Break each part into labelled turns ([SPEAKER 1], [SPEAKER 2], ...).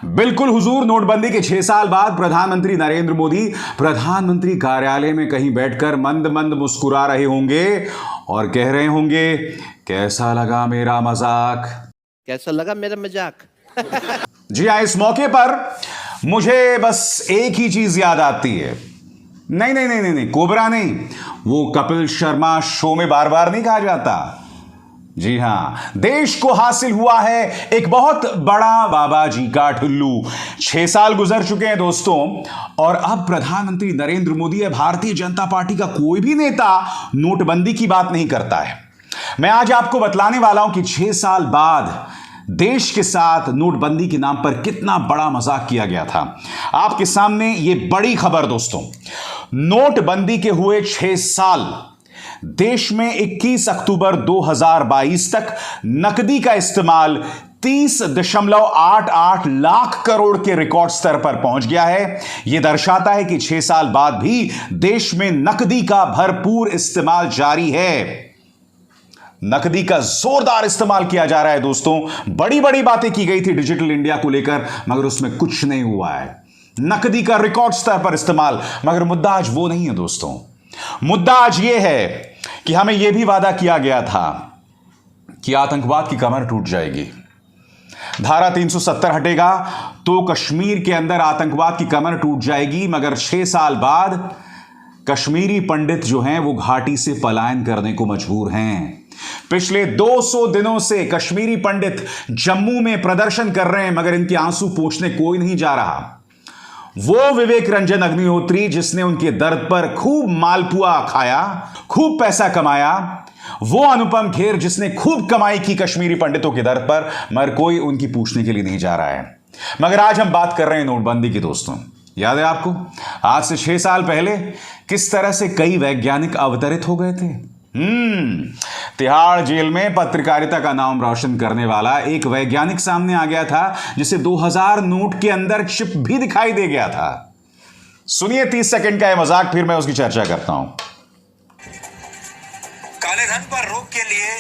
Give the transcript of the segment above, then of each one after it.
[SPEAKER 1] बिल्कुल हुजूर, नोटबंदी के 6 साल बाद प्रधानमंत्री नरेंद्र मोदी प्रधानमंत्री कार्यालय में कहीं बैठकर मंद मंद मुस्कुरा रहे होंगे और कह रहे होंगे, कैसा लगा मेरा मजाक।
[SPEAKER 2] कैसा लगा मेरा मजाक?
[SPEAKER 1] जी हाँ, इस मौके पर मुझे बस एक ही चीज याद आती है। नहीं नहीं नहीं नहीं नहीं, कोबरा नहीं, वो कपिल शर्मा शो में बार बार नहीं कहा जाता। जी हां, देश को हासिल हुआ है एक बहुत बड़ा बाबा जी का ठुल्लू। 6 साल गुजर चुके हैं दोस्तों, और अब प्रधानमंत्री नरेंद्र मोदी या भारतीय जनता पार्टी का कोई भी नेता नोटबंदी की बात नहीं करता है। मैं आज आपको बतलाने वाला हूं कि 6 साल बाद देश के साथ नोटबंदी के नाम पर कितना बड़ा मजाक किया गया था। आपके सामने यह बड़ी खबर दोस्तों, नोटबंदी के हुए 6 साल, देश में 21 अक्टूबर 2022 तक नकदी का इस्तेमाल 30.88 लाख करोड़ के रिकॉर्ड स्तर पर पहुंच गया है। यह दर्शाता है कि 6 साल बाद भी देश में नकदी का भरपूर इस्तेमाल जारी है। नकदी का जोरदार इस्तेमाल किया जा रहा है दोस्तों। बड़ी बड़ी बातें की गई थी डिजिटल इंडिया को लेकर, मगर उसमें कुछ नहीं हुआ है। नकदी का रिकॉर्ड स्तर पर इस्तेमाल, मगर मुद्दा आज वो नहीं है दोस्तों। मुद्दा आज यह है कि हमें यह भी वादा किया गया था कि आतंकवाद की कमर टूट जाएगी। धारा 370 हटेगा तो कश्मीर के अंदर आतंकवाद की कमर टूट जाएगी, मगर 6 साल बाद कश्मीरी पंडित जो हैं वो घाटी से पलायन करने को मजबूर हैं। पिछले 200 दिनों से कश्मीरी पंडित जम्मू में प्रदर्शन कर रहे हैं, मगर इनके आंसू पोंछने कोई नहीं जा रहा। वो विवेक रंजन अग्निहोत्री जिसने उनके दर्द पर खूब मालपुआ खाया, खूब पैसा कमाया, वो अनुपम खेर जिसने खूब कमाई की कश्मीरी पंडितों के दर्द पर, मगर कोई उनकी पूछने के लिए नहीं जा रहा है। मगर आज हम बात कर रहे हैं नोटबंदी की दोस्तों। याद है आपको, आज से 6 साल पहले किस तरह से कई वैज्ञानिक अवतरित हो गए थे। तिहाड़ जेल में पत्रकारिता का नाम रोशन करने वाला एक वैज्ञानिक सामने आ गया था जिसे 2000 नोट के अंदर चिप भी दिखाई दे गया था। सुनिए 30 सेकंड का यह मजाक, फिर मैं उसकी चर्चा करता हूं।
[SPEAKER 3] काले धन पर रोक के लिए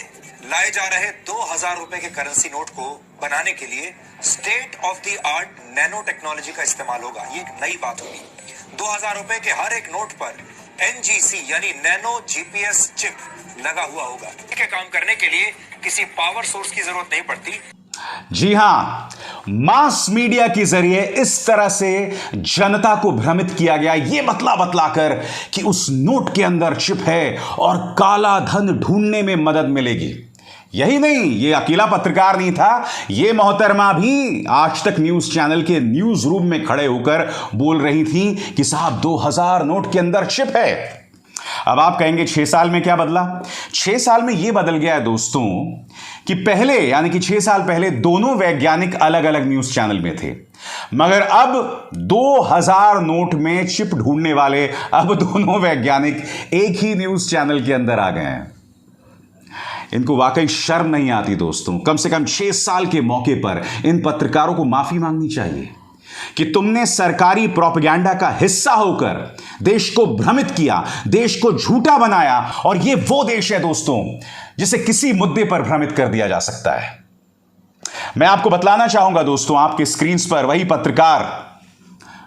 [SPEAKER 3] लाए जा रहे 2000 रुपए के करेंसी नोट को बनाने के लिए state of the art nano technology का इस्तेमाल होगा। ये एक नई बात होगी। 2000 रुपए के हर एक नोट पर NGC यानी नैनो GPS चिप लगा हुआ होगा। इसके काम करने के लिए किसी पावर सोर्स की जरूरत नहीं पड़ती।
[SPEAKER 1] जी हां, मास मीडिया के जरिए इस तरह से जनता को भ्रमित किया गया, यह बतलाकर कि उस नोट के अंदर चिप है और काला धन ढूंढने में मदद मिलेगी। यही नहीं, यह अकेला पत्रकार नहीं था, यह मोहतरमा भी आज तक न्यूज चैनल के न्यूज रूम में खड़े होकर बोल रही थी कि साहब 2000 नोट के अंदर चिप है। अब आप कहेंगे 6 साल में क्या बदला? 6 साल में यह बदल गया है दोस्तों कि पहले, यानी कि 6 साल पहले दोनों वैज्ञानिक अलग अलग न्यूज चैनल में थे, मगर अब 2000 नोट में चिप ढूंढने वाले अब दोनों वैज्ञानिक एक ही न्यूज चैनल के अंदर आ गए हैं। इनको वाकई शर्म नहीं आती दोस्तों। कम से कम 6 साल के मौके पर इन पत्रकारों को माफी मांगनी चाहिए कि तुमने सरकारी प्रोपेगेंडा का हिस्सा होकर देश को भ्रमित किया, देश को झूठा बनाया, और यह वो देश है दोस्तों जिसे किसी मुद्दे पर भ्रमित कर दिया जा सकता है। मैं आपको बतलाना चाहूंगा दोस्तों, आपके स्क्रीन पर वही पत्रकार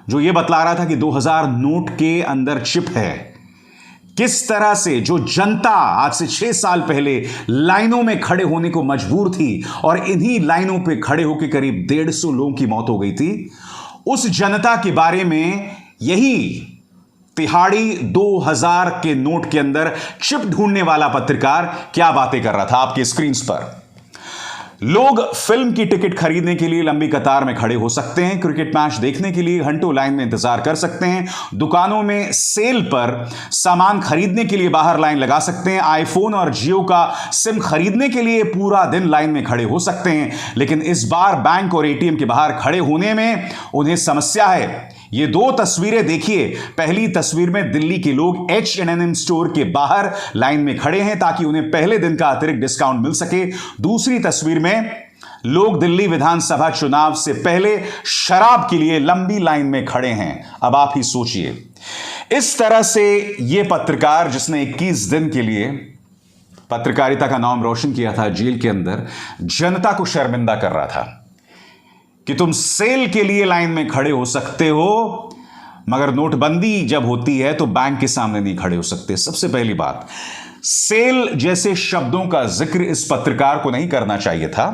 [SPEAKER 1] जो यह बतला रहा था कि 2000 नोट के अंदर चिप है, किस तरह से जो जनता आज से 6 साल पहले लाइनों में खड़े होने को मजबूर थी और इन्हीं लाइनों पे खड़े होकर करीब 150 लोगों की मौत हो गई थी, उस जनता के बारे में यही तिहाड़ी 2000 के नोट के अंदर चिप ढूंढने वाला पत्रकार क्या बातें कर रहा था आपके स्क्रीन पर। लोग फिल्म की टिकट खरीदने के लिए लंबी कतार में खड़े हो सकते हैं, क्रिकेट मैच देखने के लिए घंटों लाइन में इंतजार कर सकते हैं, दुकानों में सेल पर सामान खरीदने के लिए बाहर लाइन लगा सकते हैं, आईफोन और जियो का सिम खरीदने के लिए पूरा दिन लाइन में खड़े हो सकते हैं। लेकिन इस बार बैंक और एटीएम के बाहर खड़े होने में उन्हें समस्या है। ये 2 तस्वीरें देखिए। पहली तस्वीर में दिल्ली के लोग H&M स्टोर के बाहर लाइन में खड़े हैं ताकि उन्हें पहले दिन का अतिरिक्त डिस्काउंट मिल सके। दूसरी तस्वीर में लोग दिल्ली विधानसभा चुनाव से पहले शराब के लिए लंबी लाइन में खड़े हैं। अब आप ही सोचिए, इस तरह से यह पत्रकार जिसने 21 दिन के लिए पत्रकारिता का नाम रोशन किया था जेल के अंदर, जनता को शर्मिंदा कर रहा था कि तुम सेल के लिए लाइन में खड़े हो सकते हो, मगर नोटबंदी जब होती है तो बैंक के सामने नहीं खड़े हो सकते। सबसे पहली बात, सेल जैसे शब्दों का जिक्र इस पत्रकार को नहीं करना चाहिए था,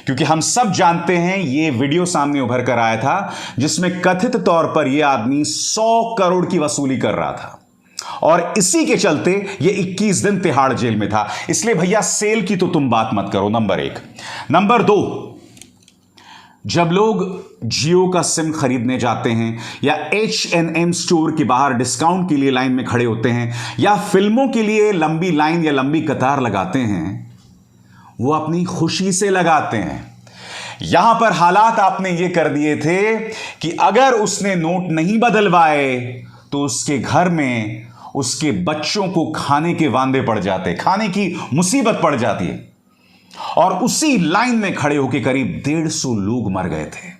[SPEAKER 1] क्योंकि हम सब जानते हैं यह वीडियो सामने उभर कर आया था जिसमें कथित तौर पर यह आदमी 100 करोड़ की वसूली कर रहा था और इसी के चलते यह 21 दिन तिहाड़ जेल में था। इसलिए भैया सेल की तो तुम बात मत करो, नंबर 1। नंबर 2, जब लोग जियो का सिम खरीदने जाते हैं या H&M स्टोर के बाहर डिस्काउंट के लिए लाइन में खड़े होते हैं या फिल्मों के लिए लंबी लाइन या लंबी कतार लगाते हैं, वो अपनी खुशी से लगाते हैं। यहां पर हालात आपने ये कर दिए थे कि अगर उसने नोट नहीं बदलवाए तो उसके घर में उसके बच्चों को खाने के वांदे पड़ जाते, खाने की मुसीबत पड़ जाती है। और उसी लाइन में खड़े होकर करीब 150 लोग मर गए थे।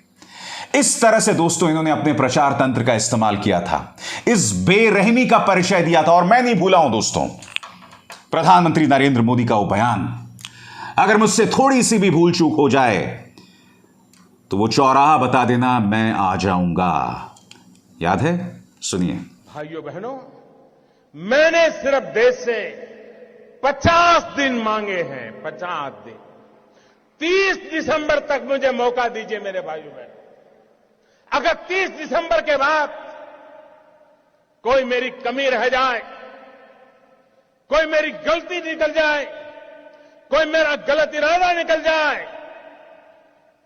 [SPEAKER 1] इस तरह से दोस्तों इन्होंने अपने प्रचार तंत्र का इस्तेमाल किया था, इस बेरहमी का परिचय दिया था। और मैं नहीं भूला हूं दोस्तों प्रधानमंत्री नरेंद्र मोदी का वो बयान, अगर मुझसे थोड़ी सी भी भूल चूक हो जाए तो वो चौराहा बता देना, मैं आ जाऊंगा। याद है? सुनिए।
[SPEAKER 4] भाइयों बहनों, मैंने सिर्फ देश से 50 दिन मांगे हैं, 50 दिन। 30 दिसंबर तक मुझे मौका दीजिए मेरे भाइयों बहनों। अगर 30 दिसंबर के बाद कोई मेरी कमी रह जाए, कोई मेरी गलती निकल जाए, कोई मेरा गलत इरादा निकल जाए,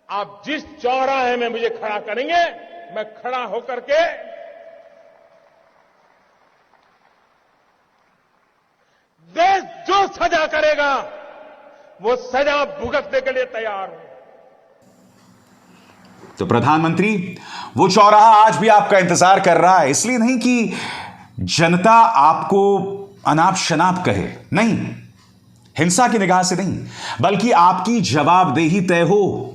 [SPEAKER 4] आप जिस चौराहे में मुझे खड़ा करेंगे, मैं खड़ा होकर के देश जो सजा करेगा वो सजा भुगतने के लिए तैयार हूं।
[SPEAKER 1] तो प्रधानमंत्री, वो चौराहा आज भी आपका इंतजार कर रहा है। इसलिए नहीं कि जनता आपको अनाप शनाप कहे, नहीं, हिंसा की निगाह से नहीं, बल्कि आपकी जवाबदेही तय हो।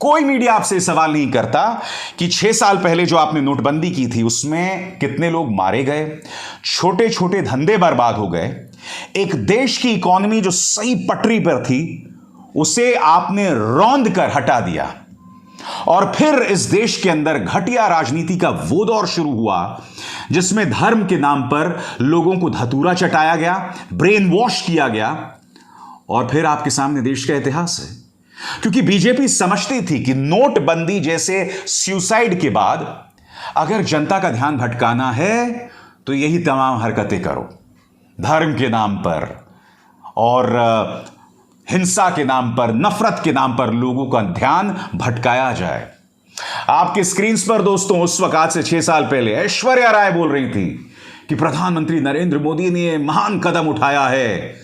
[SPEAKER 1] कोई मीडिया आपसे सवाल नहीं करता कि 6 साल पहले जो आपने नोटबंदी की थी उसमें कितने लोग मारे गए, छोटे छोटे धंधे बर्बाद हो गए, एक देश की इकोनॉमी जो सही पटरी पर थी उसे आपने रौंद कर हटा दिया। और फिर इस देश के अंदर घटिया राजनीति का वो दौर शुरू हुआ जिसमें धर्म के नाम पर लोगों को धतूरा चटाया गया, ब्रेन वॉश किया गया। और फिर आपके सामने देश का इतिहास है, क्योंकि बीजेपी समझती थी कि नोटबंदी जैसे सुसाइड के बाद अगर जनता का ध्यान भटकाना है तो यही तमाम हरकतें करो, धर्म के नाम पर और हिंसा के नाम पर, नफरत के नाम पर लोगों का ध्यान भटकाया जाए। आपके स्क्रीन पर दोस्तों उस वक्त आज से 6 साल पहले ऐश्वर्या राय बोल रही थी कि प्रधानमंत्री नरेंद्र मोदी ने महान कदम उठाया है,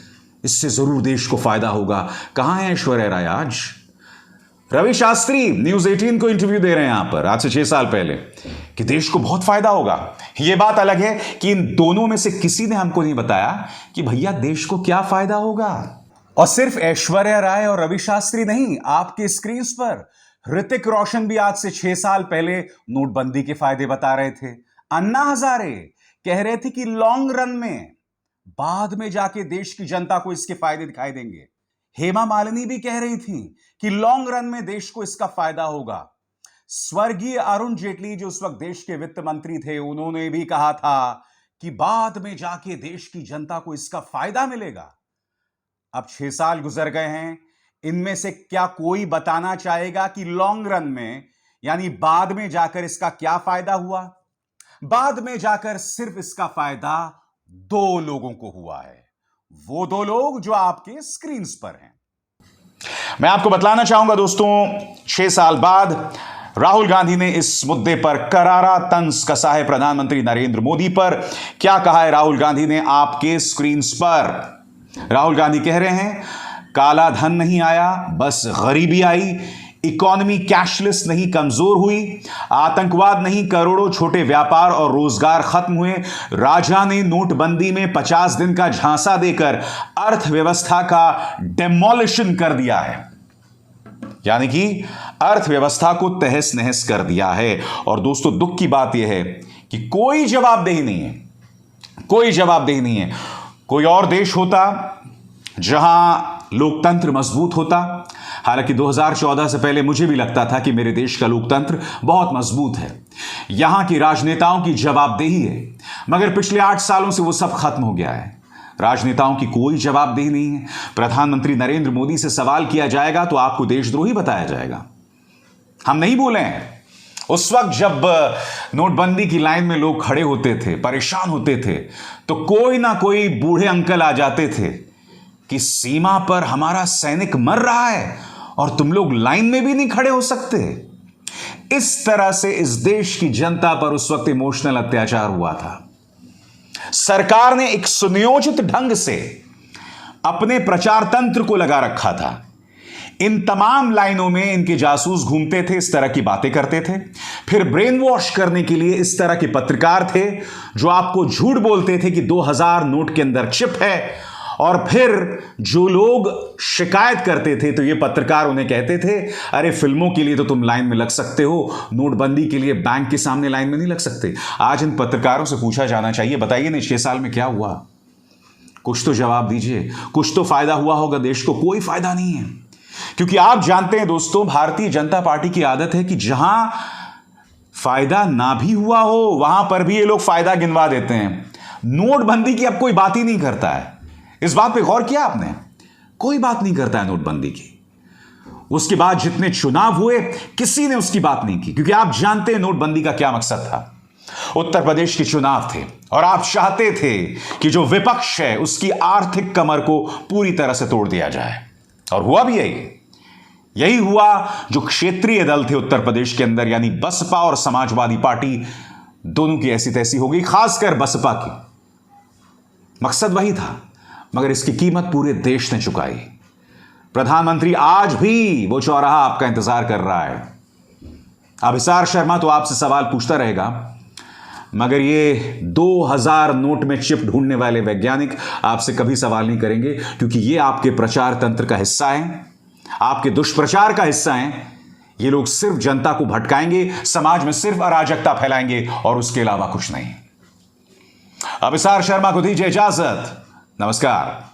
[SPEAKER 1] इससे जरूर देश को फायदा होगा। कहां है ऐश्वर्या राय आज? रवि शास्त्री न्यूज 18 को इंटरव्यू दे रहे हैं यहां पर आज से 6 साल पहले कि देश को बहुत फायदा होगा। यह बात अलग है कि इन दोनों में से किसी ने हमको नहीं बताया कि भैया देश को क्या फायदा होगा। और सिर्फ ऐश्वर्या राय और रवि शास्त्री नहीं, आपके स्क्रीन पर ऋतिक रोशन भी आज से 6 साल पहले नोटबंदी के फायदे बता रहे थे। अन्ना हजारे कह रहे थे कि लॉन्ग रन में, बाद में जाके देश की जनता को इसके फायदे दिखाई देंगे। हेमा मालिनी भी कह रही थी कि लॉन्ग रन में देश को इसका फायदा होगा। स्वर्गीय अरुण जेटली जो उस वक्त देश के वित्त मंत्री थे, उन्होंने भी कहा था कि बाद में जाके देश की जनता को इसका फायदा मिलेगा। अब 6 साल गुजर गए हैं, इनमें से क्या कोई बताना चाहेगा कि लॉन्ग रन में यानी बाद में जाकर इसका क्या फायदा हुआ? बाद में जाकर सिर्फ इसका फायदा 2 लोगों को हुआ है, वो 2 लोग जो आपके स्क्रीन पर हैं। मैं आपको बतलाना चाहूंगा दोस्तों, 6 साल बाद राहुल गांधी ने इस मुद्दे पर करारा तंज कसा है प्रधानमंत्री नरेंद्र मोदी पर। क्या कहा है राहुल गांधी ने आपके स्क्रीन पर? राहुल गांधी कह रहे हैं काला धन नहीं आया, बस गरीबी आई, इकोनॉमी कैशलेस नहीं कमजोर हुई, आतंकवाद नहीं करोड़ों छोटे व्यापार और रोजगार खत्म हुए, राजा ने नोटबंदी में 50 दिन का झांसा देकर अर्थव्यवस्था का डेमोलिशन कर दिया है, यानी कि अर्थव्यवस्था को तहस नहस कर दिया है। और दोस्तों दुख की बात यह है कि कोई जवाबदेही नहीं है, कोई जवाबदेही नहीं है। कोई और देश होता जहां लोकतंत्र मजबूत होता, हालांकि 2014 से पहले मुझे भी लगता था कि मेरे देश का लोकतंत्र बहुत मजबूत है, यहां की राजनेताओं की जवाबदेही है, मगर पिछले 8 सालों से वो सब खत्म हो गया है। राजनेताओं की कोई जवाबदेही नहीं है। प्रधानमंत्री नरेंद्र मोदी से सवाल किया जाएगा तो आपको देशद्रोही बताया जाएगा। हम नहीं बोले हैं, उस वक्त जब नोटबंदी की लाइन में लोग खड़े होते थे, परेशान होते थे, तो कोई ना कोई बूढ़े अंकल आ जाते थे कि सीमा पर हमारा सैनिक मर रहा है और तुम लोग लाइन में भी नहीं खड़े हो सकते। इस तरह से इस देश की जनता पर उस वक्त इमोशनल अत्याचार हुआ था। सरकार ने एक सुनियोजित ढंग से अपने प्रचार तंत्र को लगा रखा था। इन तमाम लाइनों में इनके जासूस घूमते थे, इस तरह की बातें करते थे। फिर ब्रेन वॉश करने के लिए इस तरह के पत्रकार थे जो आपको झूठ बोलते थे कि 2000 नोट के अंदर चिप है, और फिर जो लोग शिकायत करते थे तो ये पत्रकार उन्हें कहते थे, अरे फिल्मों के लिए तो तुम लाइन में लग सकते हो, नोटबंदी के लिए बैंक के सामने लाइन में नहीं लग सकते। आज इन पत्रकारों से पूछा जाना चाहिए, बताइए ना 6 साल में क्या हुआ? कुछ तो जवाब दीजिए। कुछ तो फायदा हुआ होगा देश को? कोई फायदा नहीं है। क्योंकि आप जानते हैं दोस्तों, भारतीय जनता पार्टी की आदत है कि जहां फायदा ना भी हुआ हो वहां पर भी ये लोग फायदा गिनवा देते हैं। नोटबंदी की अब कोई बात ही नहीं करता है। इस बात पे गौर किया आपने? कोई बात नहीं करता है नोटबंदी की। उसके बाद जितने चुनाव हुए किसी ने उसकी बात नहीं की, क्योंकि आप जानते हैं नोटबंदी का क्या मकसद था। उत्तर प्रदेश के चुनाव थे और आप चाहते थे कि जो विपक्ष है उसकी आर्थिक कमर को पूरी तरह से तोड़ दिया जाए, और हुआ भी यही हुआ। जो क्षेत्रीय दल थे उत्तर प्रदेश के अंदर, यानी बसपा और समाजवादी पार्टी, दोनों की ऐसी तैसी हो गई, खासकर बसपा की। मकसद वही था, मगर इसकी कीमत पूरे देश ने चुकाई। प्रधानमंत्री आज भी वो चौराहा आपका इंतजार कर रहा है। अभिसार शर्मा तो आपसे सवाल पूछता रहेगा, मगर ये 2000 नोट में चिप ढूंढने वाले वैज्ञानिक आपसे कभी सवाल नहीं करेंगे, क्योंकि ये आपके प्रचार तंत्र का हिस्सा है, आपके दुष्प्रचार का हिस्सा है। ये लोग सिर्फ जनता को भटकाएंगे, समाज में सिर्फ अराजकता फैलाएंगे और उसके अलावा कुछ नहीं। अभिसार शर्मा को दीजिए इजाजत। नमस्कार।